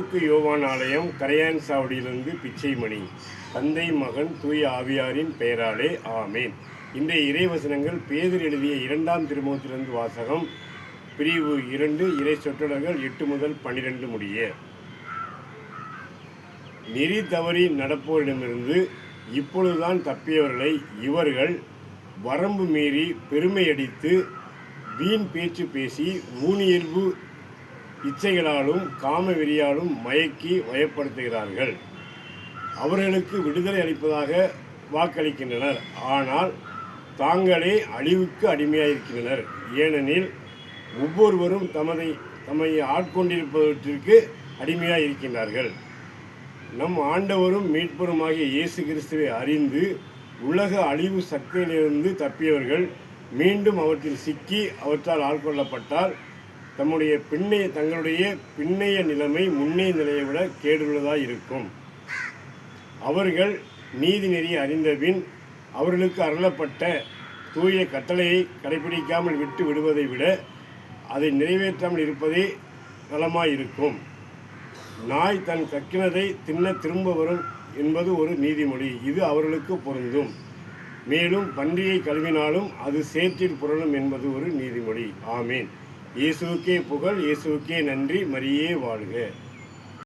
கிழக்கு யோவான் ஆலயம், கரையான் சாவடியிலிருந்து பிச்சைமணி. தந்தை, மகன், தூய ஆவியாரின் பெயராலே ஆமேன். இன்றைய இறைவசனங்கள் பேதுரு எழுதிய 2ஆம் திருமுகத்திலிருந்து வாசகம். பிரிவு 2, இறை சொற்றொடர்கள் 8 முதல் 12 முடிய. நெறி தவறி நடப்போரிடமிருந்து இப்பொழுதுதான் தப்பியவர்களை இவர்கள் வரம்பு மீறி பெருமையடித்து வீண் பேச்சு பேசி ஊனியல்பு இச்சைகளாலும் காம வெறியாலும் மயக்கி வயப்படுத்துகிறார்கள். அவர்களுக்கு விடுதலை அளிப்பதாக வாக்களிக்கின்றனர், ஆனால் தாங்களே அழிவுக்கு அடிமையாயிருக்கின்றனர். ஏனெனில் ஒவ்வொருவரும் தம்மை ஆட்கொண்டிருப்பவற்றிற்கு அடிமையாயிருக்கின்றார்கள். நம் ஆண்டவரும் மீட்பருமாகிய இயேசு கிறிஸ்துவை அறிந்து உலக அழிவு சக்தியிலிருந்து தப்பியவர்கள் மீண்டும் அவற்றில் சிக்கி அவற்றால் ஆட்கொள்ளப்பட்டால் தங்களுடைய பின்னைய நிலைமை முன்னைய நிலையை விட கேடுள்ளதாக இருக்கும். அவர்கள் நீதி நெறி அறிந்தபின் அவர்களுக்கு அருளப்பட்ட தூய கட்டளையை கடைபிடிக்காமல் விட்டு விடுவதை விட அதை நிறைவேற்றாமல் இருப்பதே நலமாயிருக்கும். நாய் தன் கக்கினதை தின்ன திரும்ப வரும் என்பது ஒரு நீதிமொழி. இது அவர்களுக்கு பொருந்தும். மேலும் பன்றியை கழுவினாலும் அது சேற்றில் புரளும் என்பது ஒரு நீதிமொழி. ஆமேன். இயேசுவுக்கே புகழ், இயேசுவுக்கே நன்றி. மரியே வாழ்க.